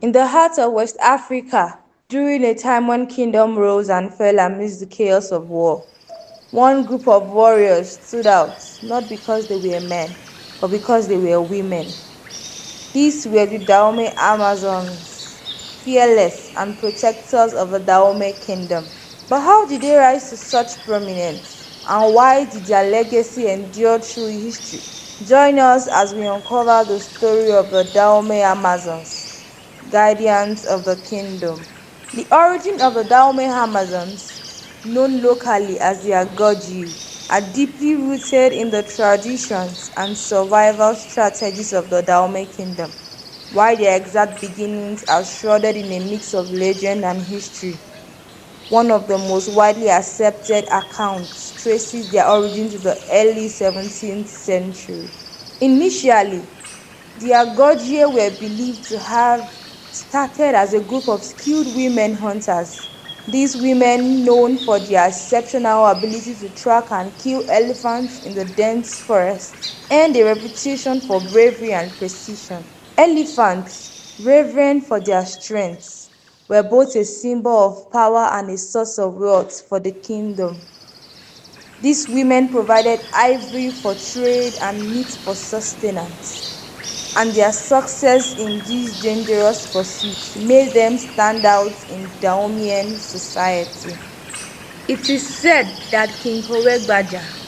In the heart of West Africa, during a time when kingdom rose and fell amidst the chaos of war, one group of warriors stood out, not because they were men, but because they were women. These were the Dahomey Amazons, fearless and protectors of the Dahomey kingdom. But how did they rise to such prominence, and why did their legacy endure through history? Join us as we uncover the story of the Dahomey Amazons, guardians of the kingdom. The origin of the Dahomey Amazons, known locally as the Agoji, are deeply rooted in the traditions and survival strategies of the Dahomey kingdom, while their exact beginnings are shrouded in a mix of legend and history. One of the most widely accepted accounts traces their origin to the early 17th century. Initially, the Agogie were believed to have started as a group of skilled women hunters. These women, known for their exceptional ability to track and kill elephants in the dense forest, earned a reputation for bravery and precision. Elephants, reverend for their strength, were both a symbol of power and a source of wealth for the kingdom. These women provided ivory for trade and meat for sustenance, and their success in these dangerous pursuits made them stand out in Dahomeyan society. It is said that King Kowegbaja,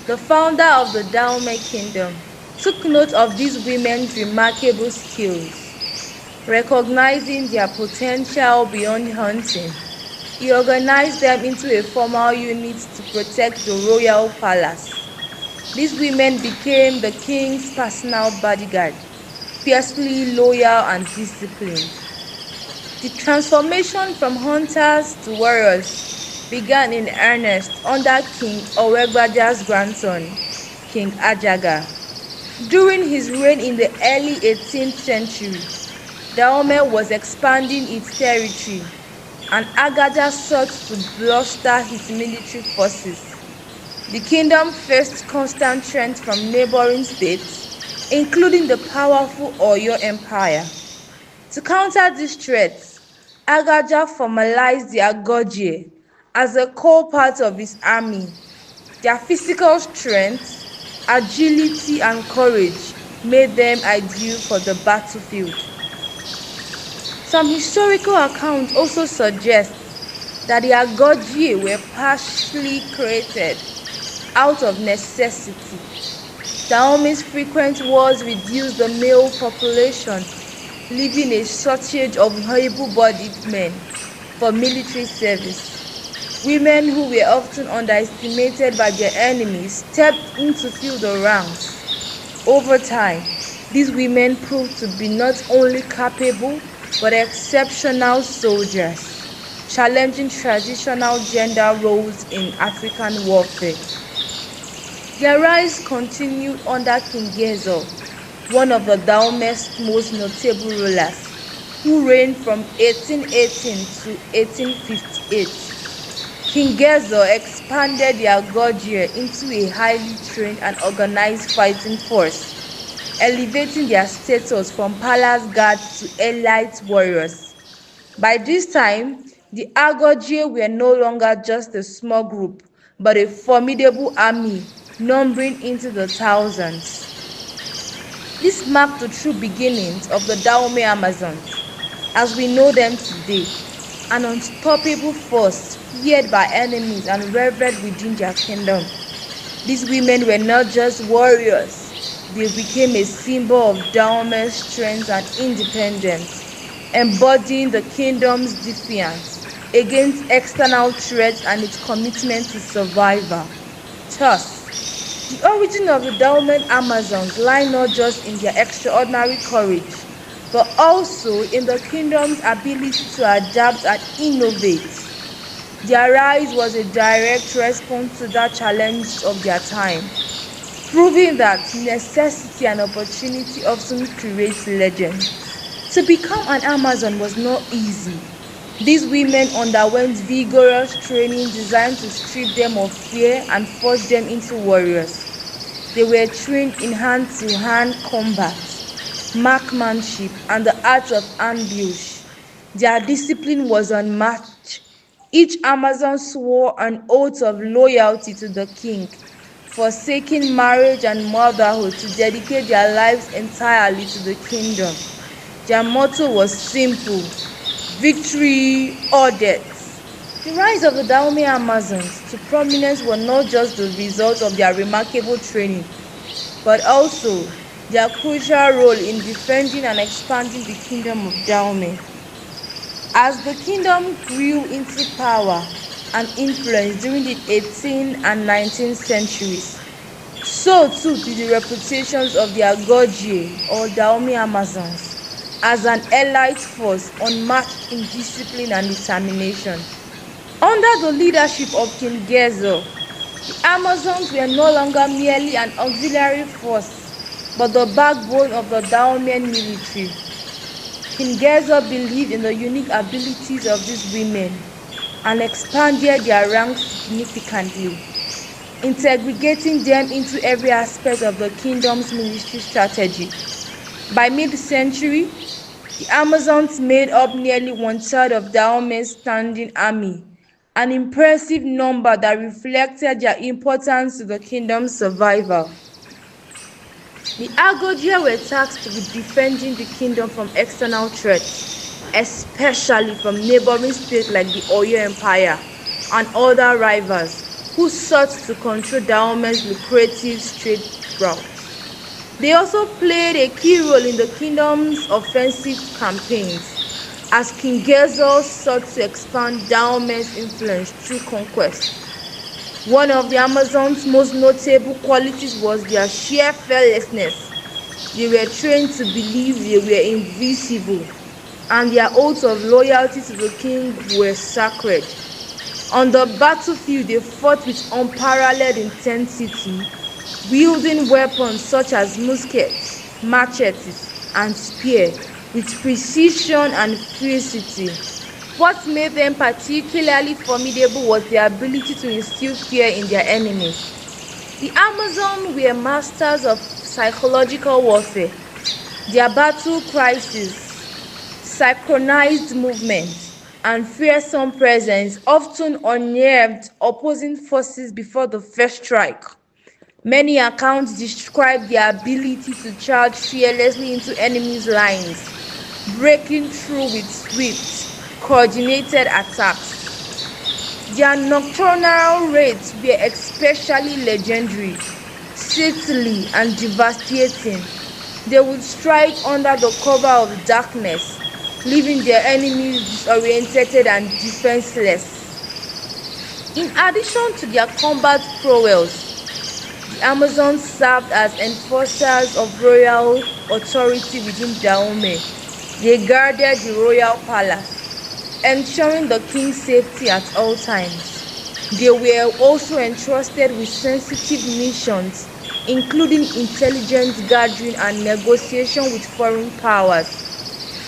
the founder of the Dahomey kingdom, took note of these women's remarkable skills. Recognizing their potential beyond hunting, he organized them into a formal unit to protect the royal palace. These women became the king's personal bodyguard, fiercely loyal and disciplined. The transformation from hunters to warriors began in earnest under King Owegbaja's grandson, King Ajaga. During his reign in the early 18th century, Dahomey was expanding its territory, and Agaja sought to bolster his military forces. The kingdom faced constant threats from neighboring states, including the powerful Oyo Empire. To counter these threats, Agaja formalized the Agoje as a core part of his army. Their physical strength, agility, and courage made them ideal for the battlefield. Some historical accounts also suggest that the Agoji were partially created out of necessity. Dahomey's frequent wars reduced the male population, leaving a shortage of able-bodied men for military service. Women who were often underestimated by their enemies stepped in to fill the ranks. Over time, these women proved to be not only capable but exceptional soldiers, challenging traditional gender roles in African warfare. Their rise continued under King Gezo, one of the Dahomey's most notable rulers, who reigned from 1818 to 1858. King Gezo expanded the Agogie into a highly trained and organized fighting force, elevating their status from palace guards to elite warriors. By this time, the Agogie were no longer just a small group, but a formidable army numbering into the thousands. This marked the true beginnings of the Dahomey Amazons, as we know them today, an unstoppable force feared by enemies and revered within their kingdom. These women were not just warriors, they became a symbol of Dahomey's strength and independence, embodying the kingdom's defiance against external threats and its commitment to survival. Thus, the origin of the Dahomey Amazons lie not just in their extraordinary courage, but also in the kingdom's ability to adapt and innovate. Their rise was a direct response to the challenges of their time, proving that necessity and opportunity often create legend. To become an Amazon was not easy. These women underwent vigorous training designed to strip them of fear and forge them into warriors. They were trained in hand-to-hand combat, marksmanship, and the art of ambush. Their discipline was unmatched. Each Amazon swore an oath of loyalty to the king, forsaking marriage and motherhood to dedicate their lives entirely to the kingdom. Their motto was simple: victory or death. The rise of the Dahomey Amazons to prominence was not just the result of their remarkable training, but also their crucial role in defending and expanding the kingdom of Dahomey. As the kingdom grew into power and influence during the 18th and 19th centuries, so too did the reputations of the Agogie or Dahomey Amazons as an elite force unmatched in discipline and determination. Under the leadership of King Gezo, the Amazons were no longer merely an auxiliary force, but the backbone of the Dahomeyan military. King Gezo believed in the unique abilities of these women and expanded their ranks significantly, integrating them into every aspect of the kingdom's military strategy. By mid-century, the Amazons made up nearly one-third of Dahomey's standing army, an impressive number that reflected their importance to the kingdom's survival. The Agogia were tasked with defending the kingdom from external threats, especially from neighboring states like the Oyo Empire and other rivals who sought to control Dahomey's lucrative trade routes. They also played a key role in the kingdom's offensive campaigns, as King Gezo sought to expand Dahomey's influence through conquest. One of the Amazons' most notable qualities was their sheer fearlessness. They were trained to believe they were invisible, and their oaths of loyalty to the king were sacred. On the battlefield, they fought with unparalleled intensity, wielding weapons such as muskets, machetes, and spears with precision and fiercity. What made them particularly formidable was their ability to instill fear in their enemies. The Amazons were masters of psychological warfare. Their battle cries, synchronized movements, and fearsome presence often unnerved opposing forces before the first strike. Many accounts describe their ability to charge fearlessly into enemies' lines, breaking through with swift, coordinated attacks. Their nocturnal raids were especially legendary, stealthy, and devastating. They would strike under the cover of darkness, leaving their enemies disoriented and defenseless. In addition to their combat prowess, the Amazons served as enforcers of royal authority within Dahomey. They guarded the royal palace, ensuring the king's safety at all times. They were also entrusted with sensitive missions, including intelligence gathering and negotiation with foreign powers.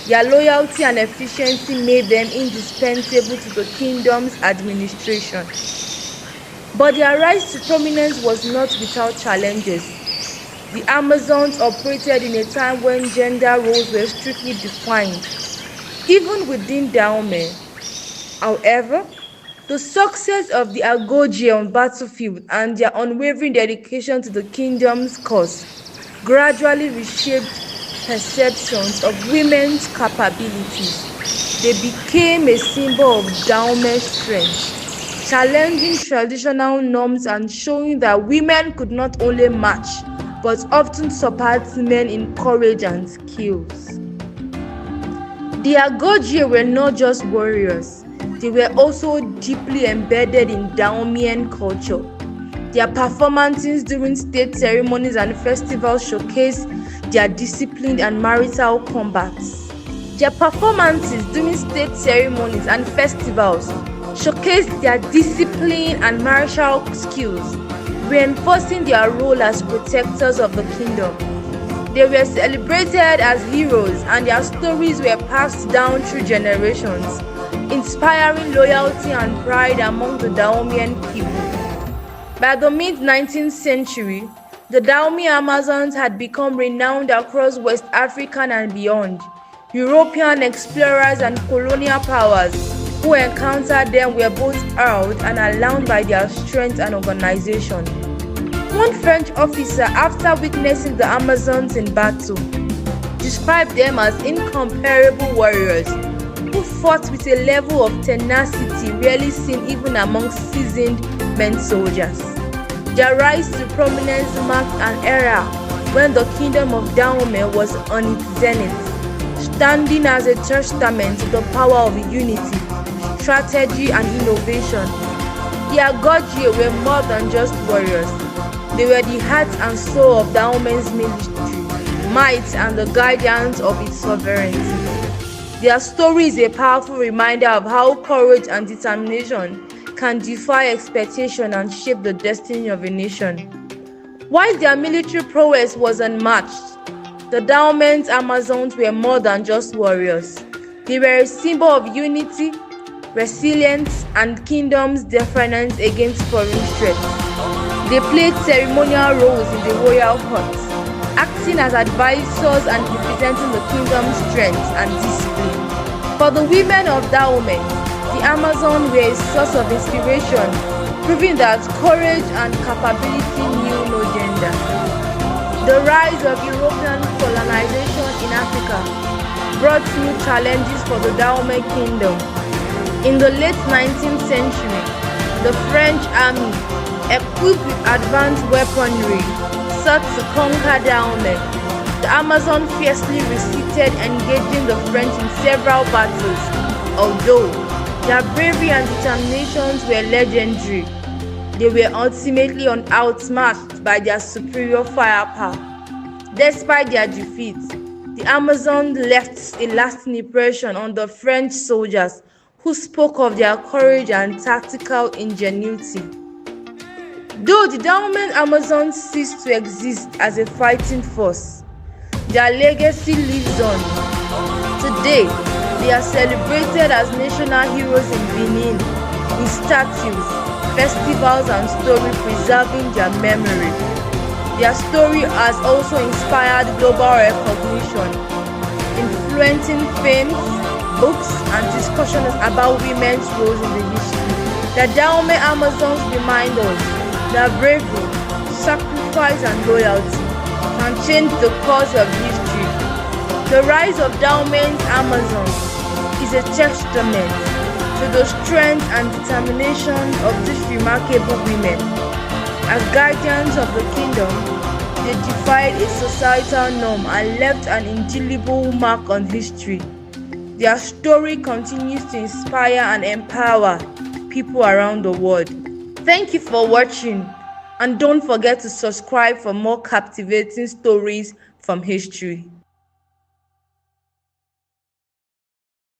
Their loyalty and efficiency made them indispensable to the kingdom's administration. But their rise to prominence was not without challenges. The Amazons operated in a time when gender roles were strictly defined, even within Dahomey. However, the success of the Agogie on battlefield and their unwavering dedication to the kingdom's cause gradually reshaped perceptions of women's capabilities. They became a symbol of Dahomey's strength, challenging traditional norms and showing that women could not only match, but often surpass men in courage and skills. The Agogie were not just warriors, they were also deeply embedded in Dahomeyan culture. Their performances during state ceremonies and festivals showcased their discipline and marital combats. Their performances during state ceremonies and festivals showcased their discipline and martial skills, reinforcing their role as protectors of the kingdom. They were celebrated as heroes, and their stories were passed down through generations, inspiring loyalty and pride among the Dahomeyan people. By the mid-19th century, the Dahomey Amazons had become renowned across West Africa and beyond. European explorers and colonial powers who encountered them were both awed and alarmed by their strength and organization. One French officer, after witnessing the Amazons in battle, described them as incomparable warriors who fought with a level of tenacity rarely seen even among seasoned men soldiers. Their rise to prominence marked an era when the kingdom of Dahomey was on its zenith, standing as a testament to the power of unity, strategy, and innovation. The Agojie were more than just warriors. They were the heart and soul of Dahomey's military might and the guardians of its sovereignty. Their story is a powerful reminder of how courage and determination can defy expectation and shape the destiny of a nation. While their military prowess was unmatched, the Dahomey's Amazons were more than just warriors. They were a symbol of unity, resilience, and kingdom's defiance against foreign threats. They played ceremonial roles in the royal court, acting as advisors and representing the kingdom's strength and discipline. For the women of Dahomey, the Amazon were a source of inspiration, proving that courage and capability knew no gender. The rise of European colonization in Africa brought new challenges for the Dahomey kingdom. In the late 19th century, the French army, equipped with advanced weaponry, sought to conquer Dahomey. The Amazon fiercely resisted, engaging the French in several battles. Although their bravery and determinations were legendary, they were ultimately outmatched by their superior firepower. Despite their defeat, the Amazon left a lasting impression on the French soldiers, who spoke of their courage and tactical ingenuity. Though the Dahomey Amazons ceased to exist as a fighting force, their legacy lives on. Today, they are celebrated as national heroes in Benin, with statues, festivals, and stories preserving their memory. Their story has also inspired global recognition, influencing films, books, and discussions about women's roles in the history. The Dahomey Amazons remind us that bravery, sacrifice, and loyalty can change the course of history. The rise of Dahomey's Amazons is a testament to the strength and determination of these remarkable women. As guardians of the kingdom, they defied a societal norm and left an indelible mark on history. Their story continues to inspire and empower people around the world. Thank you for watching, and don't forget to subscribe for more captivating stories from history.